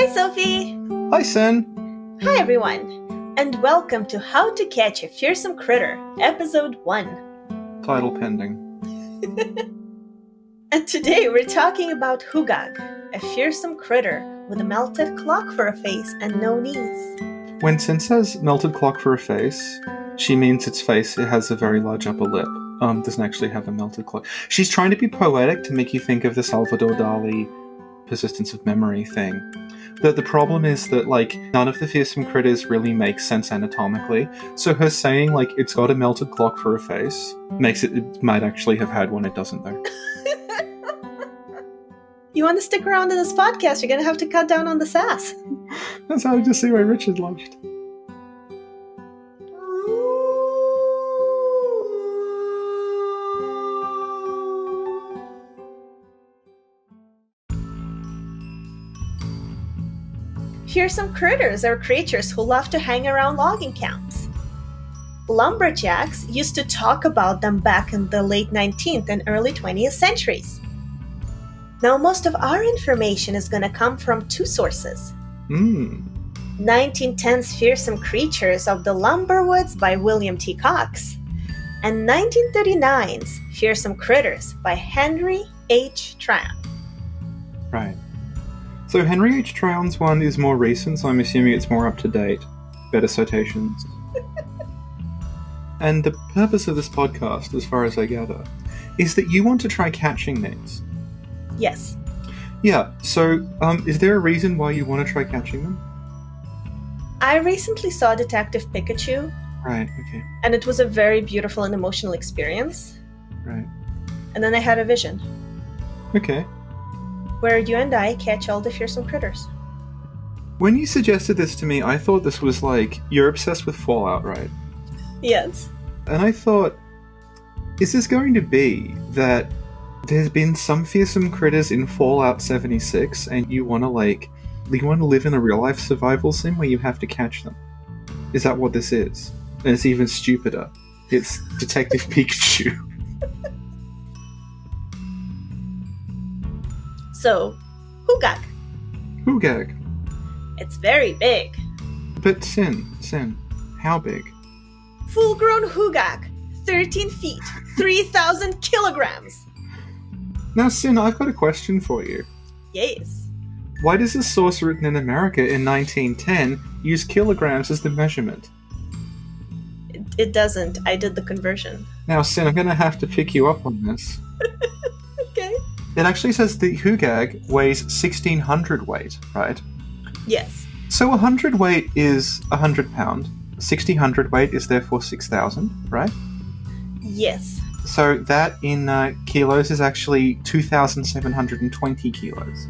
Hi, Sophie! Hi, Sin! Hi, everyone! And welcome to How to Catch a Fearsome Critter, Episode 1. Title pending. And today we're talking about Hugag, a fearsome critter with a melted clock for a face and no knees. When Sin says melted clock for a face, she means its face it has a very large upper lip. Doesn't actually have a melted clock. She's trying to be poetic to make you think of the Salvador Dali persistence of memory thing. But the problem is that, none of the fearsome critters really make sense anatomically. So her saying, it's got a melted clock for a face, makes it might actually have had one, it doesn't though. You want to stick around in this podcast, you're going to have to cut down on the sass. That's how I just see why Richard laughed. Fearsome critters are creatures who love to hang around logging camps. Lumberjacks used to talk about them back in the late 19th and early 20th centuries. Now, most of our information is going to come from two sources. 1910's Fearsome Creatures of the Lumberwoods by William T. Cox and 1939's Fearsome Critters by Henry H. Tryon. Right. So Henry H. Tryon's one is more recent, so I'm assuming it's more up to date. Better citations. And the purpose of this podcast, as far as I gather, is that you want to try catching these. Yes. Yeah, so is there a reason why you want to try catching them? I recently saw Detective Pikachu. Right, okay. And it was a very beautiful and emotional experience. Right. And then I had a vision. Okay. Where you and I catch all the fearsome critters. When you suggested this to me, I thought this was you're obsessed with Fallout, right? Yes. And I thought, is this going to be that there's been some fearsome critters in Fallout 76 and you want to live in a real-life survival sim where you have to catch them? Is that what this is? And it's even stupider. It's Detective Pikachu. So, Hugag. Hugag. It's very big. But Sin, how big? Full-grown Hugag, 13 feet, 3,000 kilograms. Now, Sin, I've got a question for you. Yes. Why does a source written in America in 1910 use kilograms as the measurement? It doesn't. I did the conversion. Now, Sin, I'm going to have to pick you up on this. Okay. It actually says the Hugag weighs 1,600 weight, right? Yes. So 100 weight is 100 pound. 1,600 weight is therefore 6,000, right? Yes. So that in kilos is actually 2,720 kilos.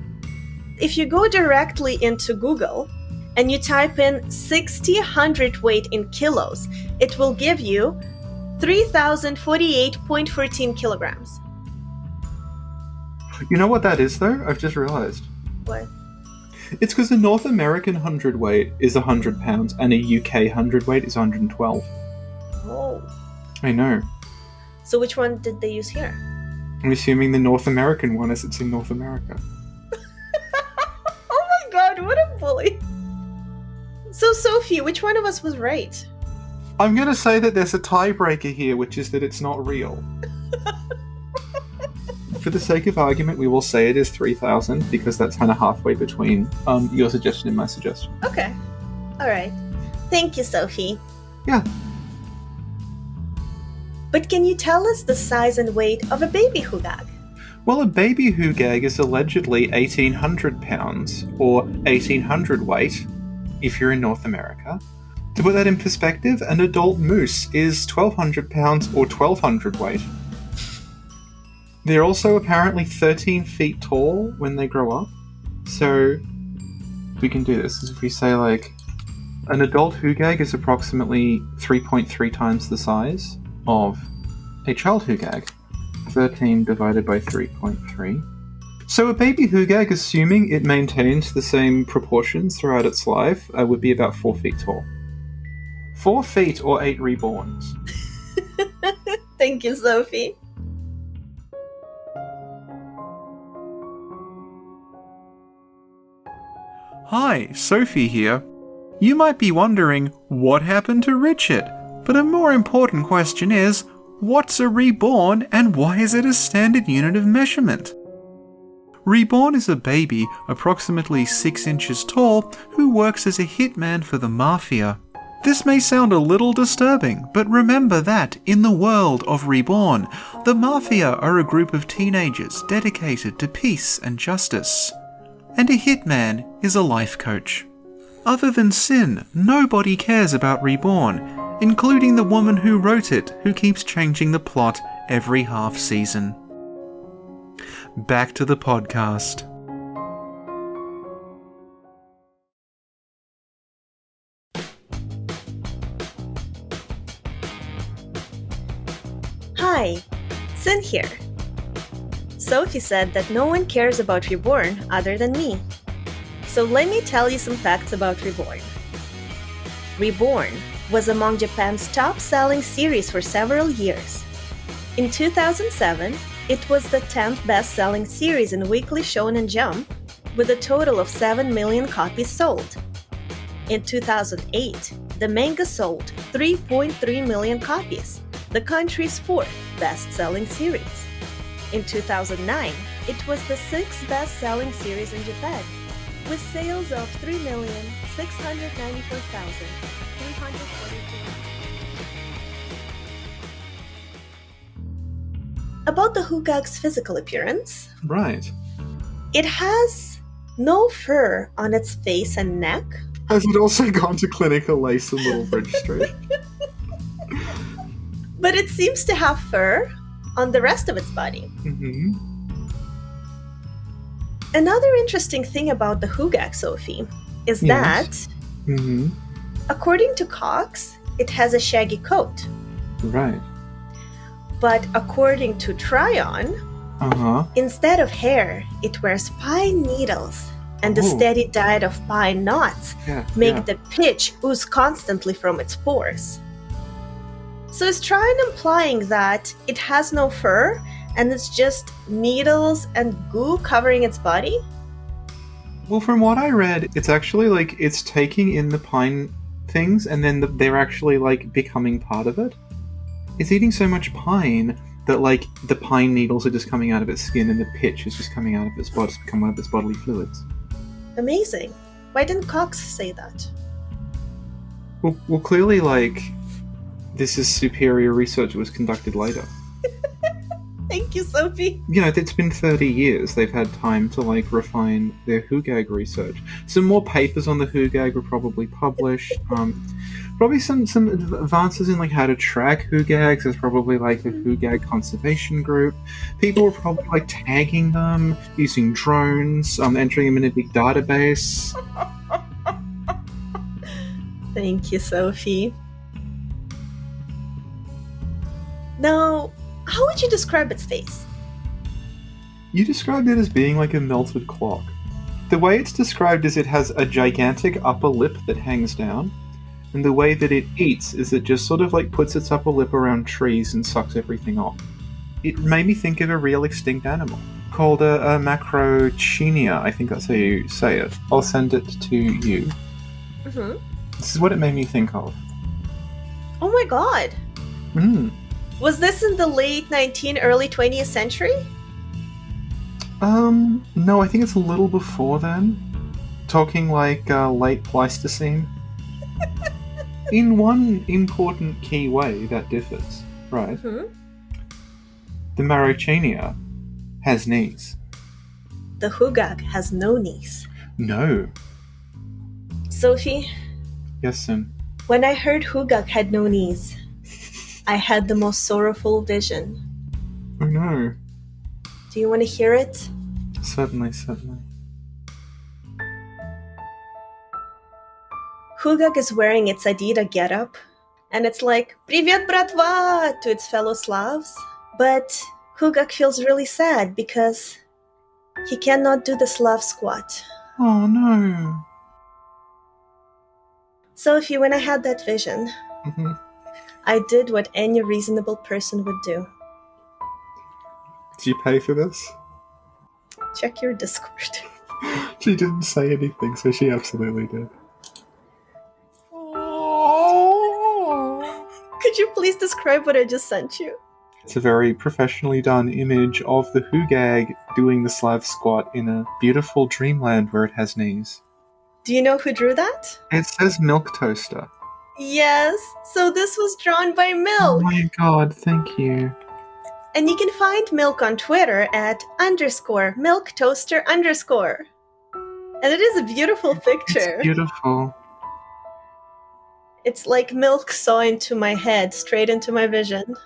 If you go directly into Google and you type in 1,600 weight in kilos, it will give you 3,048.14 kilograms. You know what that is, though? I've just realised. What? It's because the North American hundredweight is 100 pounds and a UK hundredweight is 112. Oh. I know. So which one did they use here? I'm assuming the North American one as it's in North America. Oh my god, what a bully. So Sophie, which one of us was right? I'm going to say that there's a tiebreaker here, which is that it's not real. For the sake of argument, we will say it is 3,000 because that's kind of halfway between your suggestion and my suggestion. Okay. Alright. Thank you, Sophie. Yeah. But can you tell us the size and weight of a baby Hugag? Well, a baby Hugag is allegedly 1,800 pounds, or 1,800 weight, if you're in North America. To put that in perspective, an adult moose is 1,200 pounds, or 1,200 weight. They're also apparently 13 feet tall when they grow up. So, we can do this. If we say, an adult Hugag is approximately 3.3 times the size of a child Hugag. 13 divided by 3.3. So a baby Hugag, assuming it maintains the same proportions throughout its life, would be about 4 feet tall. 4 feet or 8 reborns. Thank you, Sophie. Hi, Sophie here. You might be wondering what happened to Richard, but a more important question is, what's a reborn and why is it a standard unit of measurement? Reborn is a baby approximately 6 inches tall who works as a hitman for the mafia. This may sound a little disturbing, but remember that, in the world of Reborn, the mafia are a group of teenagers dedicated to peace and justice. And a hitman is a life coach. Other than Sin, nobody cares about Reborn, including the woman who wrote it, who keeps changing the plot every half season. Back to the podcast. Hi, Sin here. Sophie said that no one cares about Reborn other than me. So let me tell you some facts about Reborn. Reborn was among Japan's top-selling series for several years. In 2007, it was the 10th best-selling series in Weekly Shonen Jump, with a total of 7 million copies sold. In 2008, the manga sold 3.3 million copies, the country's 4th best-selling series. In 2009, it was the 6th best-selling series in Japan, with sales of 3,694,342. About the Hugag's physical appearance. Right. It has no fur on its face and neck. Has it also gone to clinical lace and little registry? But it seems to have fur on the rest of its body. Mm-hmm. Another interesting thing about the Hugag, Sophie, is that, according to Cox, it has a shaggy coat. Right. But according to Tryon, instead of hair, it wears pine needles, and the steady diet of pine knots make the pitch ooze constantly from its pores. So is Tryon implying that it has no fur and it's just needles and goo covering its body? Well, from what I read, it's actually like it's taking in the pine things and then they're actually like becoming part of it. It's eating so much pine that like the pine needles are just coming out of its skin and the pitch is just coming out of its body, become one of its bodily fluids. Amazing. Why didn't Cox say that? Well, clearly, like, this is superior research that was conducted later. Thank you, Sophie. You know, it's been 30 years. They've had time to, like, refine their Hugag research. Some more papers on the Hugag were probably published. Probably some advances in, like, how to track Hugags. There's probably, like, a Hugag conservation group. People were probably, like, tagging them, using drones, entering them in a big database. Thank you, Sophie. Now, how would you describe its face? You described it as being like a melted clock. The way it's described is it has a gigantic upper lip that hangs down, and the way that it eats is it just sort of like puts its upper lip around trees and sucks everything off. It made me think of a real extinct animal called a macrochinia. I think that's how you say it. I'll send it to you. This is what it made me think of. Oh my god. Was this in the late 19th, early 20th century? No, I think it's a little before then. Talking like late Pleistocene. In one important key way that differs, right? The Marocchinia has knees. The Hugag has no knees. No. Sophie? Yes, Sim? When I heard Hugag had no knees, I had the most sorrowful vision. Oh no. Do you want to hear it? Certainly, certainly. Hugag is wearing its Adidas getup, and it's like, "Привет, bratva!" to its fellow Slavs. But Hugag feels really sad because he cannot do the Slav squat. Oh no. Sophie, when I had that vision, I did what any reasonable person would do. Did you pay for this? Check your Discord. She didn't say anything, so she absolutely did. Could you please describe what I just sent you? It's a very professionally done image of the Hugag doing the Slav squat in a beautiful dreamland where it has knees. Do you know who drew that? It says Milk Toaster. Yes, so this was drawn by Oh Milk. my god, thank you. And you can find Milk on Twitter at _milktoaster_. And it is a beautiful picture. It's beautiful. It's like Milk saw into my head, straight into my vision.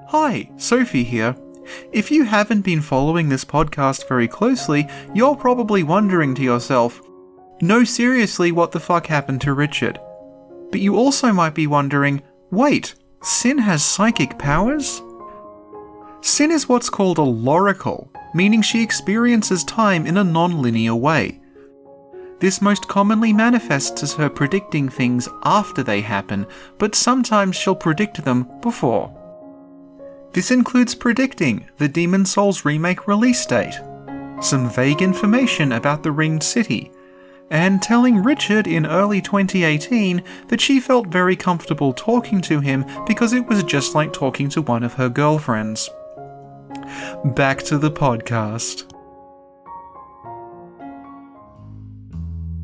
Hi, Sophie here. If you haven't been following this podcast very closely, you're probably wondering to yourself, no, seriously, what the fuck happened to Richard? But you also might be wondering, wait, Sin has psychic powers? Sin is what's called a lorical, meaning she experiences time in a non-linear way. This most commonly manifests as her predicting things after they happen, but sometimes she'll predict them before. This includes predicting the Demon's Souls remake release date, some vague information about the Ringed City, and telling Richard in early 2018 that she felt very comfortable talking to him because it was just like talking to one of her girlfriends. Back to the podcast.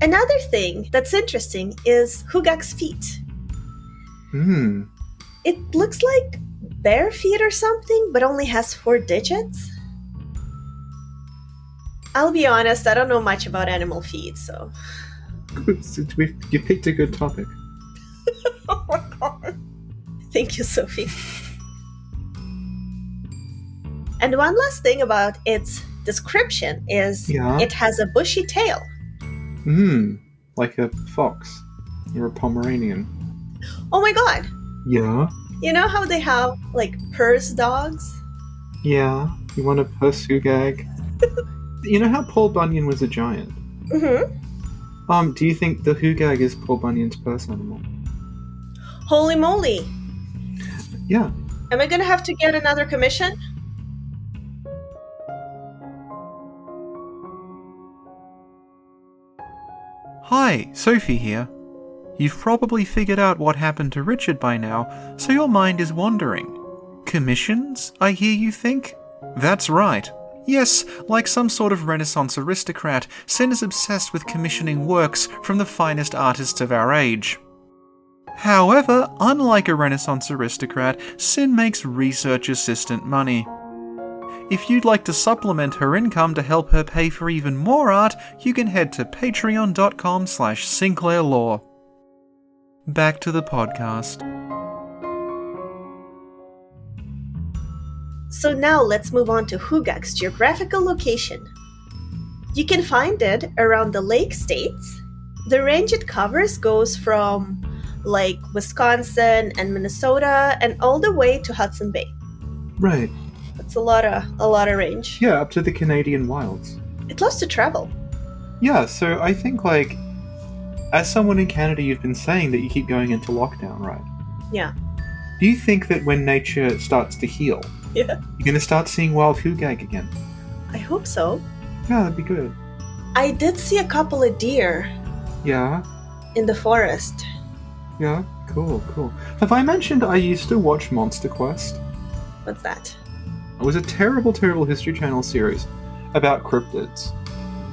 Another thing that's interesting is Hugag's feet. It looks like bare feet or something, but only has 4 digits. I'll be honest, I don't know much about animal feet, so... Good. You picked a good topic. Oh my god. Thank you, Sophie. And one last thing about its description is it has a bushy tail. Like a fox. Or a Pomeranian. Oh my god! Yeah? You know how they have, like, purse dogs? Yeah. You want a purse Hugag? You know how Paul Bunyan was a giant? Mm-hmm. Do you think the Hugag is Paul Bunyan's purse animal? Holy moly! Yeah. Am I gonna have to get another commission? Hi, Sophie here. You've probably figured out what happened to Richard by now, so your mind is wandering. Commissions, I hear you think? That's right. Yes, like some sort of Renaissance aristocrat, Sin is obsessed with commissioning works from the finest artists of our age. However, unlike a Renaissance aristocrat, Sin makes research assistant money. If you'd like to supplement her income to help her pay for even more art, you can head to patreon.com/SinclairLaw. Back to the podcast. So now let's move on to Hugag's geographical location. You can find it around the lake states. The range it covers goes from, like, Wisconsin and Minnesota and all the way to Hudson Bay. Right. That's a lot of range. Yeah, up to the Canadian wilds. It loves to travel. Yeah, so I think, like, as someone in Canada, you've been saying that you keep going into lockdown, right? Yeah. Do you think that when nature starts to heal, Yeah. you're going to start seeing wild Hugag again? I hope so. Yeah, that'd be good. I did see a couple of deer Yeah? in the forest. Yeah? Cool. Have I mentioned I used to watch Monster Quest? What's that? It was a terrible, terrible History Channel series about cryptids,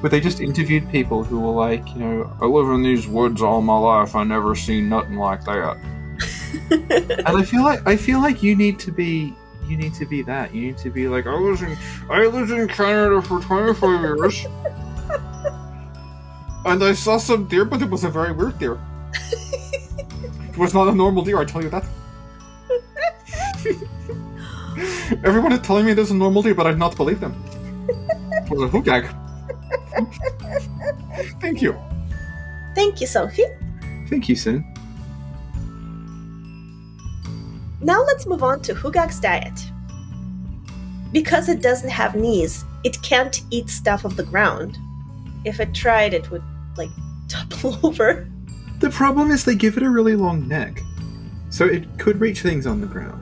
where they just interviewed people who were like, you know, I live in these woods all my life, I never seen nothing like that. And I feel like you need to be that. You need to be like, I lived in Canada for 25 years. And I saw some deer, but it was a very weird deer. It was not a normal deer, I tell you that. Everyone is telling me there's a normal deer, but I do not believe them. It was a Hugag. Thank you. Thank you, Sophie. Thank you, Sin. Now let's move on to Hugag's diet. Because it doesn't have knees, it can't eat stuff off the ground. If it tried, it would, like, topple over. The problem is they give it a really long neck, so it could reach things on the ground.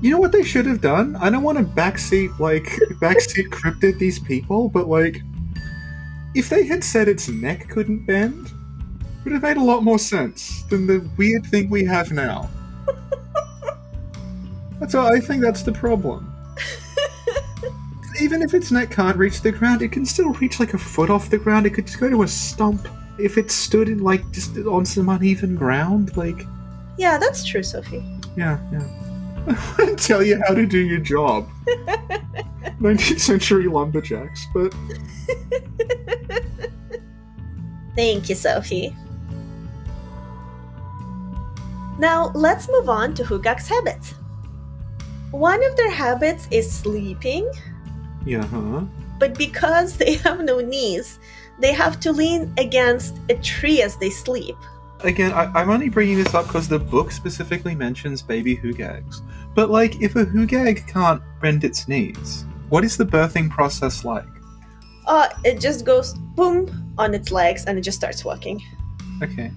You know what they should have done? I don't want to backseat cryptid these people, but like, if they had said its neck couldn't bend, it would have made a lot more sense than the weird thing we have now. I think that's the problem. Even if its neck can't reach the ground, it can still reach like a foot off the ground. It could just go to a stump. If it stood in like just on some uneven ground, like... Yeah, that's true, Sophie. Yeah. I wouldn't tell you how to do your job. 19th century lumberjacks, but... Thank you, Sophie. Now, let's move on to Hugag's habits. One of their habits is sleeping. Yeah, huh? But because they have no knees, they have to lean against a tree as they sleep. Again, I'm only bringing this up because the book specifically mentions baby Hugags. But, like, if a Hugag can't bend its knees, what is the birthing process like? It just goes boom on its legs and it just starts walking. Okay.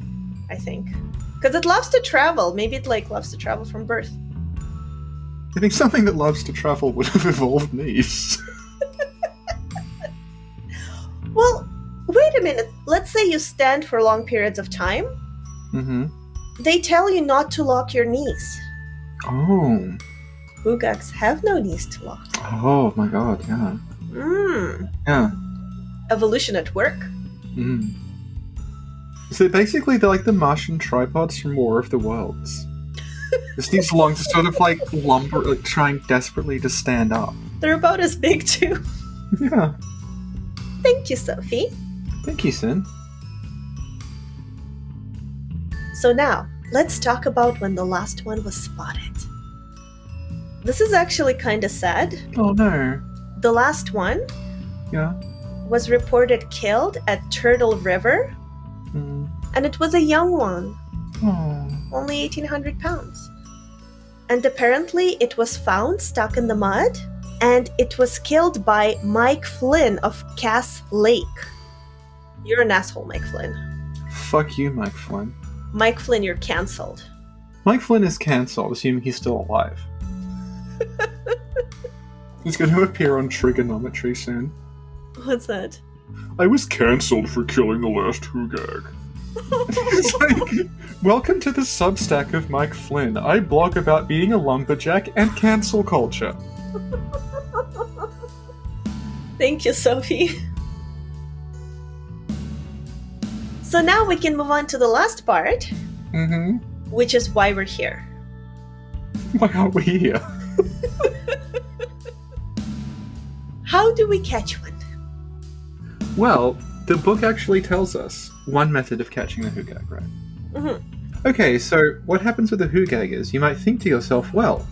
I think. Because it loves to travel. Maybe it, loves to travel from birth. I think something that loves to travel would have evolved knees. Well, wait a minute. Let's say you stand for long periods of time. Mm-hmm. They tell you not to lock your knees. Oh. Hugags have no knees to lock. Oh my god, yeah. Yeah. Evolution at work. So basically they're like the Martian tripods from War of the Worlds. Just these long, sort of like lumber, like trying desperately to stand up. They're about as big too. Yeah. Thank you, Sophie. Thank you, Sin. So now, let's talk about when the last one was spotted. This is actually kind of sad. Oh no. The last one was reported killed at Turtle River, and it was a young one. Only 1,800 pounds. And apparently it was found stuck in the mud, and it was killed by Mike Flynn of Cass Lake. You're an asshole, Mike Flynn. Fuck you, Mike Flynn. Mike Flynn, you're cancelled. Mike Flynn is cancelled, assuming he's still alive. He's going to appear on Trigonometry soon. What's that? I was cancelled for killing the last Hugag. It's like, welcome to the Substack of Mike Flynn. I blog about being a lumberjack and cancel culture. Thank you, Sophie. So now we can move on to the last part, which is why we're here. Why are we here? How do we catch one? Well, the book actually tells us one method of catching the Hugag, right? Okay, so what happens with the Hugag is, you might think to yourself, well,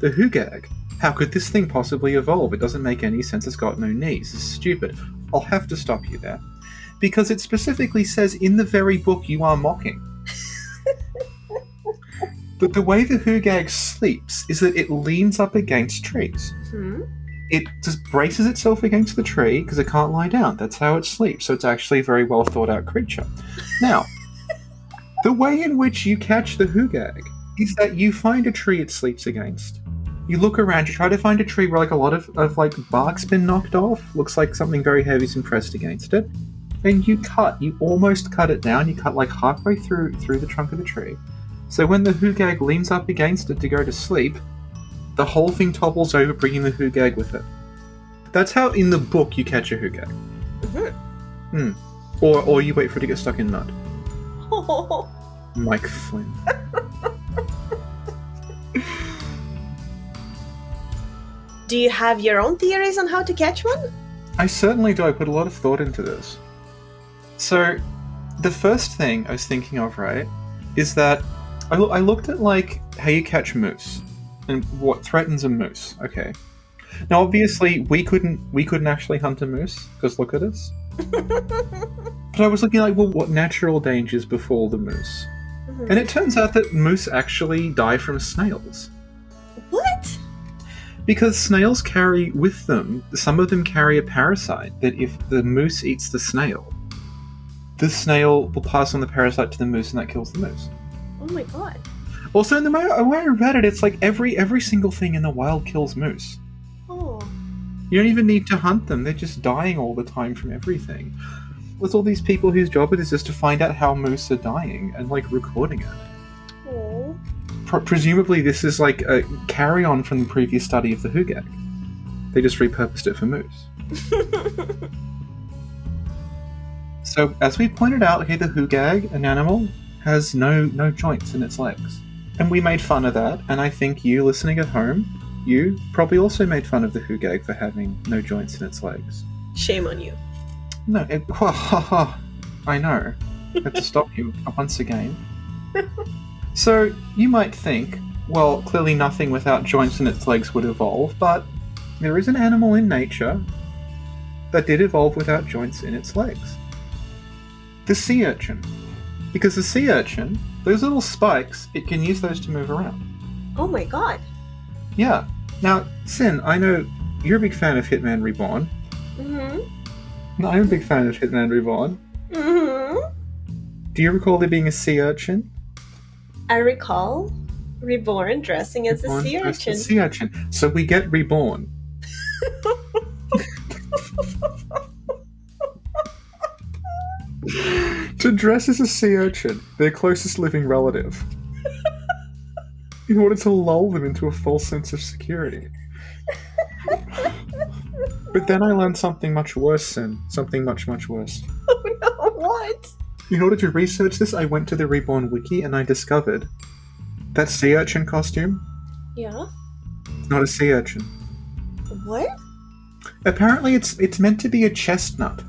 the Hugag, how could this thing possibly evolve? It doesn't make any sense, it's got no knees, it's stupid. I'll have to stop you there. Because it specifically says in the very book you are mocking that the way the Hugag sleeps is that it leans up against trees. It just braces itself against the tree because it can't lie down. That's how it sleeps. So it's actually a very well thought out creature. Now, the way in which you catch the Hugag is that you find a tree it sleeps against. You look around, you try to find a tree where like a lot of like bark's been knocked off. Looks like something very heavy's been pressed against it. And you almost cut it down. You cut like halfway through the trunk of the tree. So when the Hugag leans up against it to go to sleep, the whole thing topples over, bringing the Hugag with it. That's how in the book you catch a Hugag. Or you wait for it to get stuck in mud. Mike Flynn. Do you have your own theories on how to catch one? I certainly do. I put a lot of thought into this. So, the first thing I was thinking of, right, is that I looked at, like, how you catch moose and what threatens a moose. Okay. Now, obviously, we couldn't actually hunt a moose, because look at us. But I was looking like, well, what natural dangers befall the moose? And it turns out that moose actually die from snails. What? Because snails carry with them, some of them carry a parasite that if the moose eats the snail will pass on the parasite to the moose and that kills the moose. Oh my god. Also, in the way I read it, it's like every single thing in the wild kills moose. Oh. You don't even need to hunt them. They're just dying all the time from everything. There's all these people whose job it is just to find out how moose are dying and, like, recording it. Oh. Presumably this is, like, a carry-on from the previous study of the Hugag. They just repurposed it for moose. So, as we pointed out, okay, the Hugag, an animal, has no joints in its legs. And we made fun of that, and I think you, listening at home, you probably also made fun of the Hugag for having no joints in its legs. Shame on you. No, I know. I had to stop you once again. So, you might think, well, clearly nothing without joints in its legs would evolve, but there is an animal in nature that did evolve without joints in its legs. The sea urchin. Because the sea urchin, those little spikes, it can use those to move around. Oh my god. Yeah. Now, Sin, I know you're a big fan of Hitman Reborn. Mm-hmm. I'm a big fan of Hitman Reborn. Mm-hmm. Do you recall there being a sea urchin? I recall Reborn dressing as a sea urchin. Sea urchin. So we get Reborn. To dress as a sea urchin, their closest living relative, in order to lull them into a false sense of security. But then I learned something much worse, Sin. Something much, much worse. Oh no, what? In order to research this, I went to the Reborn wiki and I discovered that sea urchin costume Yeah? is not a sea urchin. What? Apparently it's meant to be a chestnut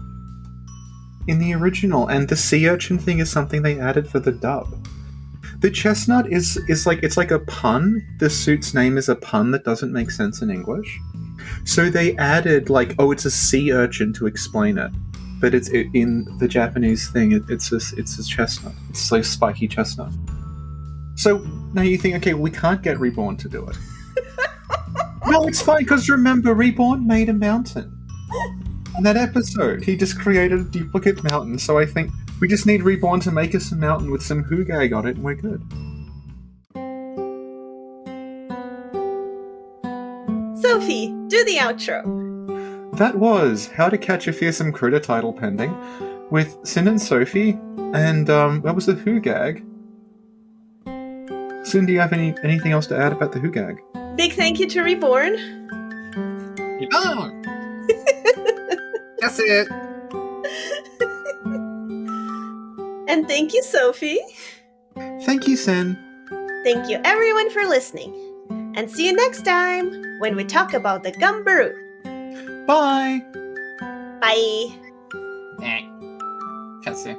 in the original, and the sea urchin thing is something they added for the dub. The chestnut is like, it's like a pun. The suit's name is a pun that doesn't make sense in English. So they added, like, oh, it's a sea urchin to explain it. But in the Japanese thing, it's a chestnut. It's like a spiky chestnut. So now you think, okay, well, we can't get Reborn to do it. No, it's fine, because remember, Reborn made a mountain. In that episode, he just created a duplicate mountain, so I think we just need Reborn to make us a mountain with some Hugag on it, and we're good. Sophie, do the outro. That was How to Catch a Fearsome Critter title pending, with Sin and Sophie, and that was the Hugag. Sin, do you have anything else to add about the Hugag? Big thank you to Reborn. Oh! That's it! And thank you, Sophie. Thank you, Sin. Thank you, everyone, for listening. And see you next time when we talk about the gumbaroo. Bye! Bye. That's it.